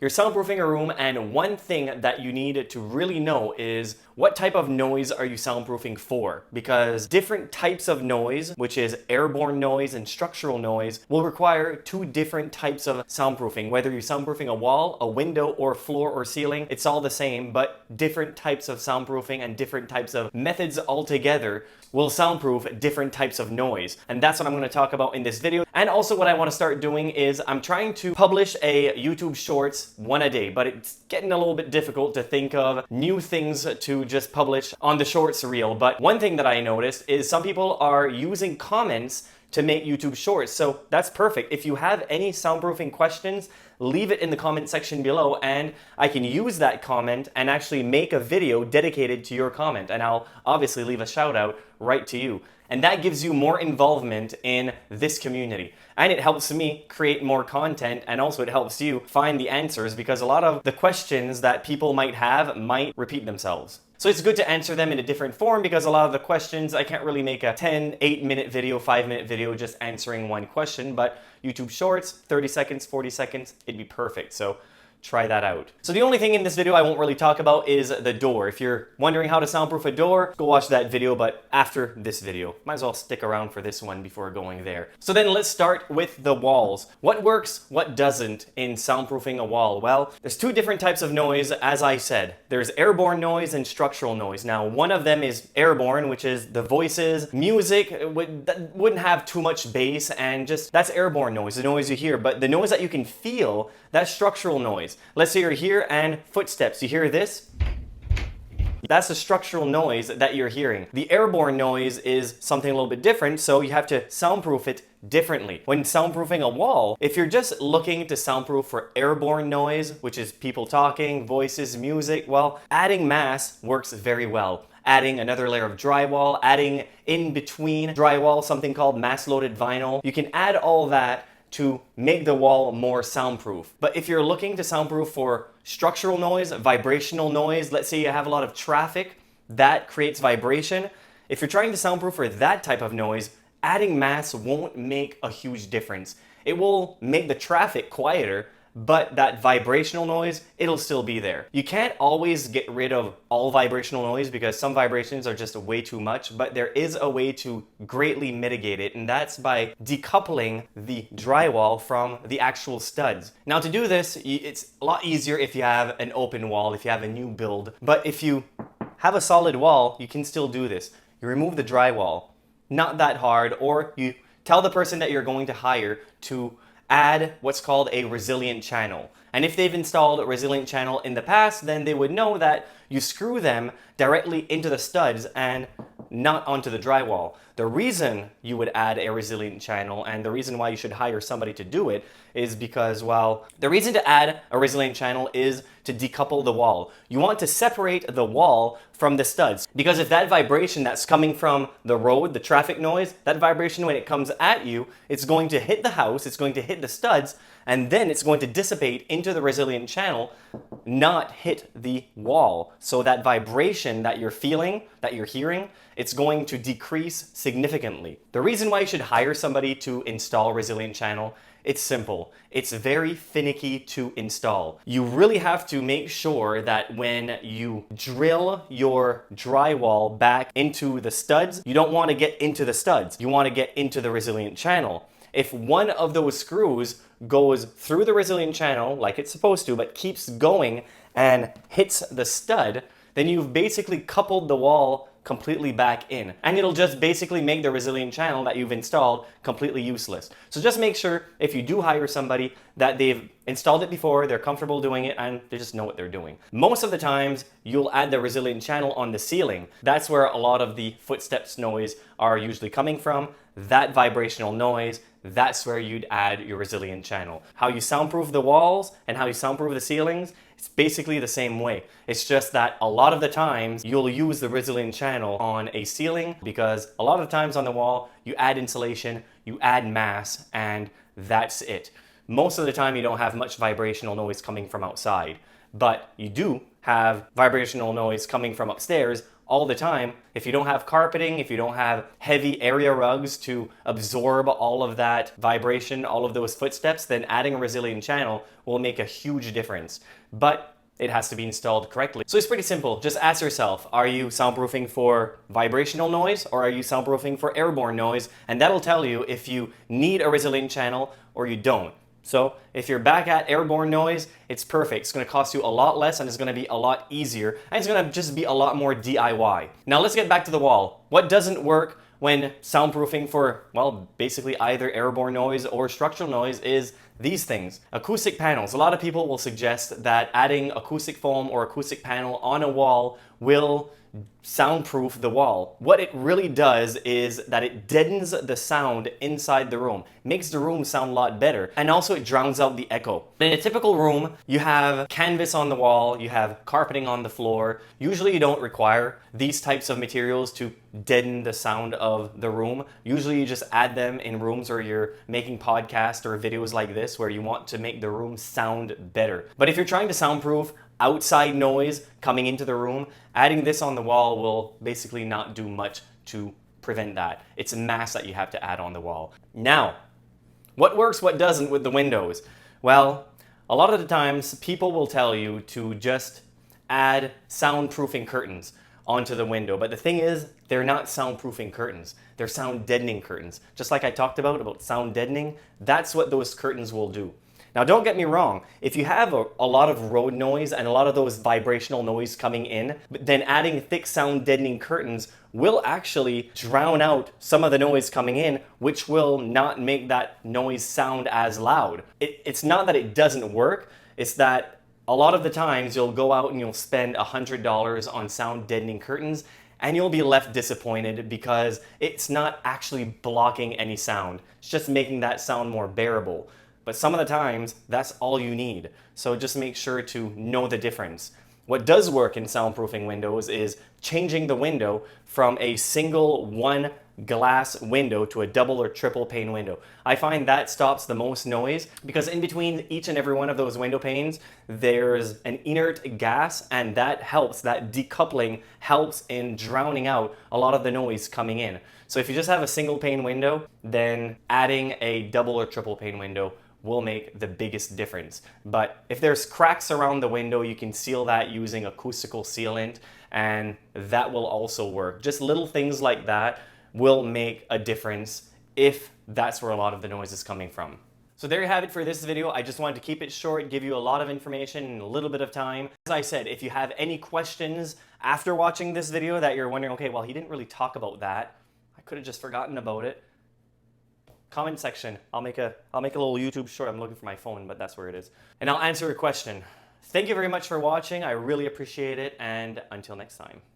You're soundproofing a room, and one thing that you need to really know is what type of noise are you soundproofing for? Because different types of noise, which is airborne noise and structural noise, will require two different types of soundproofing. Whether you're soundproofing a wall, a window, or floor or ceiling, it's all the same, but different types of soundproofing and different types of methods altogether will soundproof different types of noise. And that's what I'm going to talk about in this video. And also what I want to start doing is I'm trying to publish a YouTube Shorts one a day, but it's getting a little bit difficult to think of new things to just publish on the Shorts reel. But one thing that I noticed is some people are using comments to make YouTube Shorts. So that's perfect. If you have any soundproofing questions, leave it in the comment section below and I can use that comment and actually make a video dedicated to your comment. And I'll obviously leave a shout out right to you. And that gives you more involvement in this community. And it helps me create more content, and also it helps you find the answers, because a lot of the questions that people might have might repeat themselves. So it's good to answer them in a different form, because a lot of the questions, I can't really make a 10, 8-minute video, 5-minute video just answering one question, but YouTube Shorts, 30 seconds, 40 seconds, it'd be perfect. So try that out. So the only thing in this video I won't really talk about is the door. If you're wondering how to soundproof a door, go watch that video, but after this video. Might as well stick around for this one before going there. So then let's start with the walls. What works, what doesn't in soundproofing a wall? Well, there's two different types of noise, as I said. There's airborne noise and structural noise. Now, one of them is airborne, which is the voices, music, that wouldn't have too much bass, and just, that's airborne noise, the noise you hear. But the noise that you can feel, that's structural noise. Let's say you're here and footsteps. You hear this? That's a structural noise that you're hearing. The airborne noise is something a little bit different, so you have to soundproof it differently. When soundproofing a wall, if you're just looking to soundproof for airborne noise, which is people talking, voices, music, well, adding mass works very well. Adding another layer of drywall, adding in between drywall something called mass-loaded vinyl. You can add all that to make the wall more soundproof. But if you're looking to soundproof for structural noise, vibrational noise, let's say you have a lot of traffic that creates vibration. If you're trying to soundproof for that type of noise, adding mass won't make a huge difference. It will make the traffic quieter, but that vibrational noise, it'll still be there. You can't always get rid of all vibrational noise because some vibrations are just way too much, but there is a way to greatly mitigate it, and that's by decoupling the drywall from the actual studs. Now, to do this, it's a lot easier if you have an open wall, if you have a new build, but if you have a solid wall, you can still do this. You remove the drywall, not that hard, or you tell the person that you're going to hire to add what's called a resilient channel. And if they've installed a resilient channel in the past, then they would know that you screw them directly into the studs and not onto the drywall. The reason you would add a resilient channel, and the reason why you should hire somebody to do it, is because, well, the reason to add a resilient channel is to decouple the wall. You want to separate the wall from the studs, because if that vibration that's coming from the road, the traffic noise, that vibration when it comes at you, it's going to hit the house, it's going to hit the studs, and then it's going to dissipate into the resilient channel, not hit the wall. So that vibration that you're feeling, that you're hearing, it's going to decrease significantly. The reason why you should hire somebody to install resilient channel, it's simple. It's very finicky to install. You really have to make sure that when you drill your drywall back into the studs, you don't want to get into the studs. You want to get into the resilient channel. If one of those screws goes through the resilient channel like it's supposed to, but keeps going and hits the stud, then you've basically coupled the wall completely back in, and it'll just basically make the resilient channel that you've installed completely useless. So just make sure if you do hire somebody that they've installed it before, they're comfortable doing it, and they just know what they're doing. Most of the times you'll add the resilient channel on the ceiling. That's where a lot of the footsteps noise are usually coming from. That vibrational noise, that's where you'd add your resilient channel. How you soundproof the walls and how you soundproof the ceilings, it's basically the same way. It's just that a lot of the times you'll use the resilient channel on a ceiling, because a lot of the times on the wall you add insulation, you add mass, and that's it. Most of the time you don't have much vibrational noise coming from outside, but you do have vibrational noise coming from upstairs all the time, if you don't have carpeting, if you don't have heavy area rugs to absorb all of that vibration, all of those footsteps, then adding a resilient channel will make a huge difference. But it has to be installed correctly. So it's pretty simple. Just ask yourself, are you soundproofing for vibrational noise or are you soundproofing for airborne noise? And that'll tell you if you need a resilient channel or you don't. So if you're back at airborne noise, it's perfect. It's gonna cost you a lot less and it's gonna be a lot easier and it's gonna just be a lot more DIY. Now let's get back to the wall. What doesn't work when soundproofing for, well, basically either airborne noise or structural noise is these things. Acoustic panels. A lot of people will suggest that adding acoustic foam or acoustic panel on a wall will soundproof the wall. What it really does is that it deadens the sound inside the room, makes the room sound a lot better, and also it drowns out the echo. In a typical room, you have canvas on the wall, you have carpeting on the floor. Usually you don't require these types of materials to deaden the sound of the room. Usually you just add them in rooms where you're making podcasts or videos like this where you want to make the room sound better. But if you're trying to soundproof outside noise coming into the room, adding this on the wall will basically not do much to prevent that. It's a mass that you have to add on the wall. Now, what works, what doesn't with the windows? Well, a lot of the times people will tell you to just add soundproofing curtains onto the window. But the thing is, they're not soundproofing curtains. They're sound deadening curtains. Just like I talked about sound deadening, that's what those curtains will do. Now, don't get me wrong, if you have a lot of road noise and a lot of those vibrational noise coming in, then adding thick sound deadening curtains will actually drown out some of the noise coming in, which will not make that noise sound as loud. It's not that it doesn't work, it's that a lot of the times you'll go out and you'll spend $100 on sound deadening curtains and you'll be left disappointed because it's not actually blocking any sound. It's just making that sound more bearable. But some of the times, that's all you need. So just make sure to know the difference. What does work in soundproofing windows is changing the window from a single one glass window to a double or triple pane window. I find that stops the most noise because in between each and every one of those window panes, there's an inert gas, and that helps, that decoupling helps in drowning out a lot of the noise coming in. So if you just have a single pane window, then adding a double or triple pane window will make the biggest difference. But if there's cracks around the window, you can seal that using acoustical sealant, and that will also work. Just little things like that will make a difference if that's where a lot of the noise is coming from. So there you have it for this video. I just wanted to keep it short, give you a lot of information in a little bit of time. As I said, if you have any questions after watching this video that you're wondering, okay, well, he didn't really talk about that, I could have just forgotten about it. Comment section. I'll make a little YouTube short. I'm looking for my phone, but that's where it is. And I'll answer your question. Thank you very much for watching. I really appreciate it. And until next time.